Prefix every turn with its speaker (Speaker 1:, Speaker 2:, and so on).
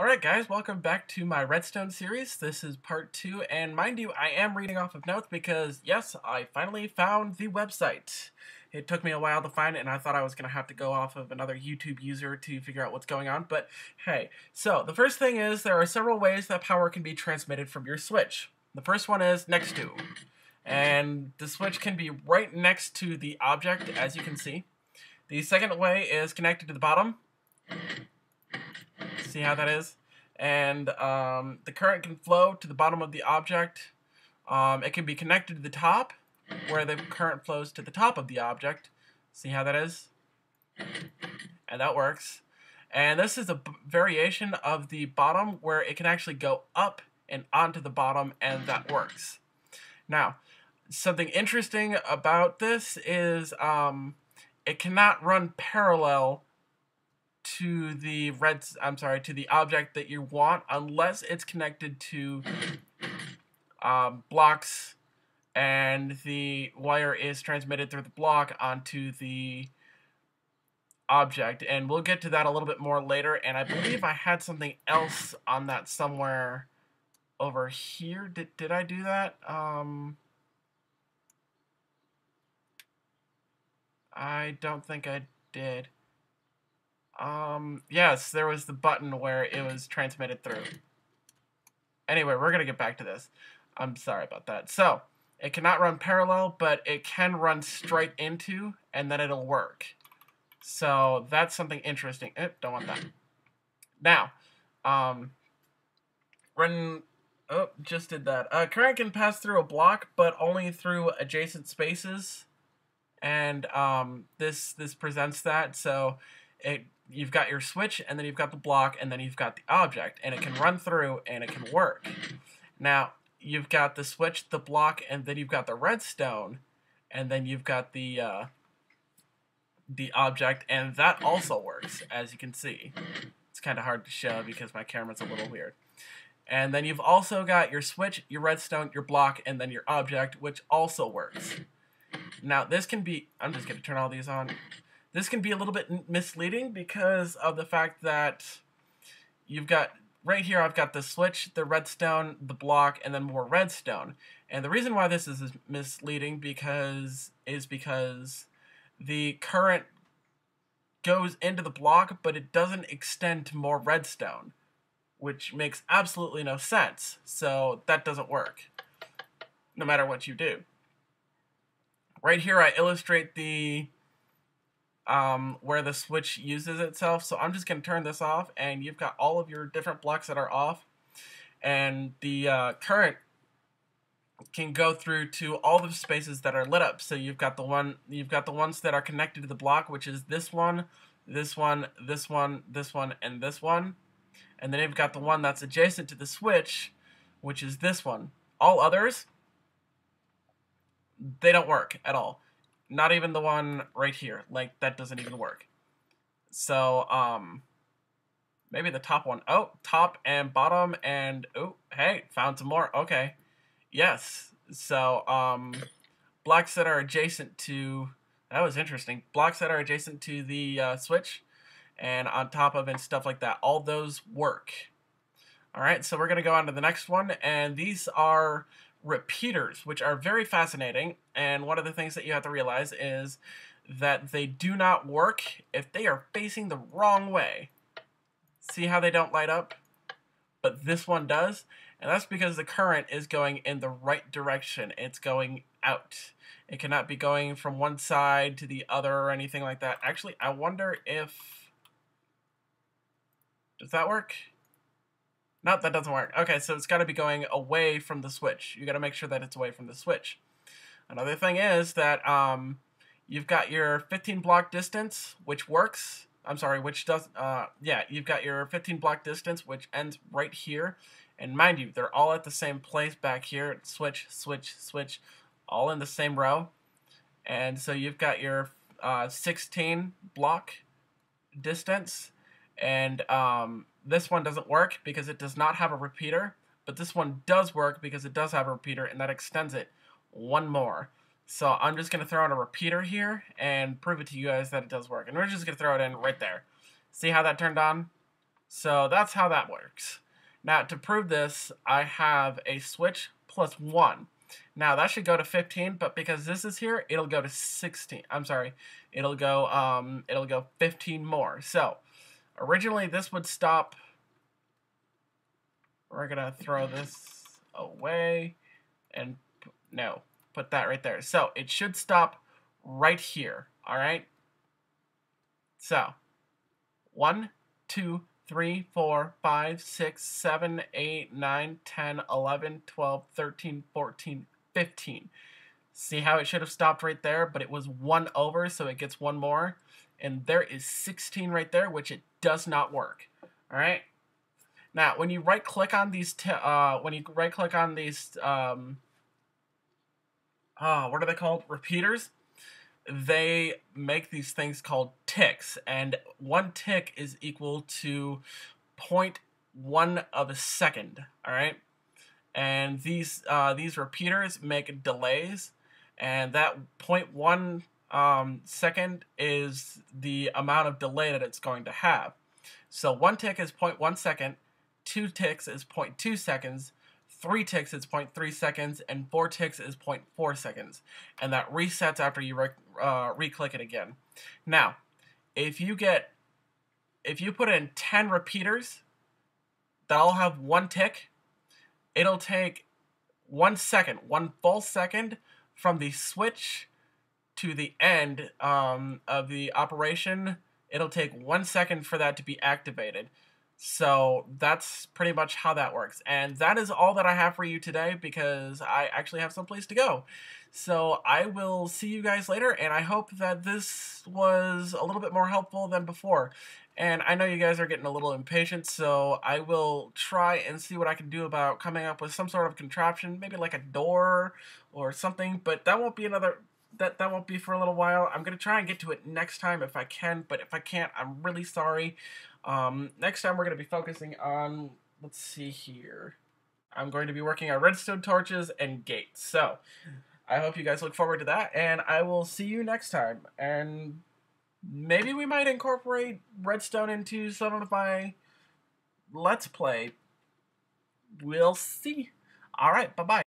Speaker 1: Alright guys, welcome back to my Redstone series. This is part 2, and mind you, I am reading off of notes because, yes, I finally found the website. It took me a while to find it, and I thought I was going to have to go off of another YouTube user to figure out what's going on, but hey. So, the first thing is, there are several ways that power can be transmitted from your switch. The first one is next to, and the switch can be right next to the object, as you can see. The second way is connected to the bottom. See how that is? And the current can flow to the bottom of the object. It can be connected to the top, where the current flows to the top of the object. See how that is? And that works. And this is a variation of the bottom, where it can actually go up and onto the bottom, and that works. Now, something interesting about this is it cannot run parallel to the object that you want unless it's connected to blocks and the wire is transmitted through the block onto the object, and we'll get to that a little bit more later. And I believe I had something else on that somewhere over here. Did I do that? I don't think I did. Yes, there was the button where it was transmitted through. Anyway, we're gonna get back to this. I'm sorry about that. So, it cannot run parallel, but it can run straight into, and then it'll work. So, that's something interesting. Don't want that. Now, just did that. Current can pass through a block, but only through adjacent spaces. And, this presents that, so you've got your switch, and then you've got the block, and then you've got the object, and it can run through, and it can work. Now, you've got the switch, the block, and then you've got the redstone, and then you've got the object, and that also works, as you can see. It's kind of hard to show because my camera's a little weird. And then you've also got your switch, your redstone, your block, and then your object, which also works. Now, this can be... I'm just going to turn all these on. This can be a little bit misleading because of the fact that you've got, right here I've got the switch, the redstone, the block, and then more redstone. And the reason why this is misleading is because the current goes into the block, but it doesn't extend to more redstone, which makes absolutely no sense. So that doesn't work, no matter what you do. Right here I illustrate the where the switch uses itself. So I'm just going to turn this off, and you've got all of your different blocks that are off, and the current can go through to all the spaces that are lit up. So you've got the ones that are connected to the block, which is this one, this one, this one, this one, and this one. And then you've got the one that's adjacent to the switch, which is this one. All others, they don't work at all. Not even the one right here. Like, that doesn't even work. So, maybe the top one. Oh, top and bottom and... Oh, hey, found some more. Okay. Yes. So, blocks that are adjacent to... That was interesting. Blocks that are adjacent to the switch and on top of and stuff like that. All those work. Alright, so we're going to go on to the next one. And these are repeaters, which are very fascinating, and one of the things that you have to realize is that they do not work if they are facing the wrong way. See how they don't light up? But this one does, and that's because the current is going in the right direction. It's going out. It cannot be going from one side to the other or anything like that. Actually, I wonder if... Does that work? No, that doesn't work. Okay, so it's got to be going away from the switch. You got to make sure that it's away from the switch. Another thing is that you've got your 15 block distance, which works. I'm sorry, which does, yeah, you've got your 15 block distance, which ends right here. And mind you, they're all at the same place back here. Switch, switch, switch, all in the same row. And so you've got your 16 block distance. And this one doesn't work because it does not have a repeater, but this one does work because it does have a repeater, and that extends it one more. So I'm just going to throw in a repeater here and prove it to you guys that it does work. And we're just going to throw it in right there. See how that turned on? So that's how that works. Now, to prove this, I have a switch plus 1. Now, that should go to 15, but because this is here, it'll go to 16. I'm sorry. It'll go 15 more. So, originally this would stop. We're going to throw this away and no, put that right there. So, it should stop right here, all right? So, 1, 2, 3, 4, 5, 6, 7, 8, 9, 10, 11, 12, 13, 14, 15. See how it should have stopped right there, but it was 1 over, so it gets 1 more. And there is 16 right there, which it does not work. All right. Now, when you right-click on these, what are they called? Repeaters. They make these things called ticks, and 1 tick is equal to 0.1 of a second. All right, and these repeaters make delays, and that 0.1 second is the amount of delay that it's going to have. So 1 tick is 0.1 second, 2 ticks is 0.2 seconds, 3 ticks is 0.3 seconds, and 4 ticks is 0.4 seconds. And that resets after you re-click it again. Now, if you put in 10 repeaters that all have 1 tick, it'll take 1 second, 1 full second from the switch to the end of the operation. It'll take 1 second for that to be activated. So that's pretty much how that works. And that is all that I have for you today because I actually have someplace to go. So I will see you guys later, and I hope that this was a little bit more helpful than before. And I know you guys are getting a little impatient, so I will try and see what I can do about coming up with some sort of contraption, maybe like a door or something, but that won't be that won't be for a little while. I'm going to try and get to it next time if I can, but if I can't, I'm really sorry. Next time we're going to be focusing on, let's see here. I'm going to be working on redstone torches and gates. So, I hope you guys look forward to that, and I will see you next time. And maybe we might incorporate redstone into some of my Let's Play. We'll see. Alright, bye-bye.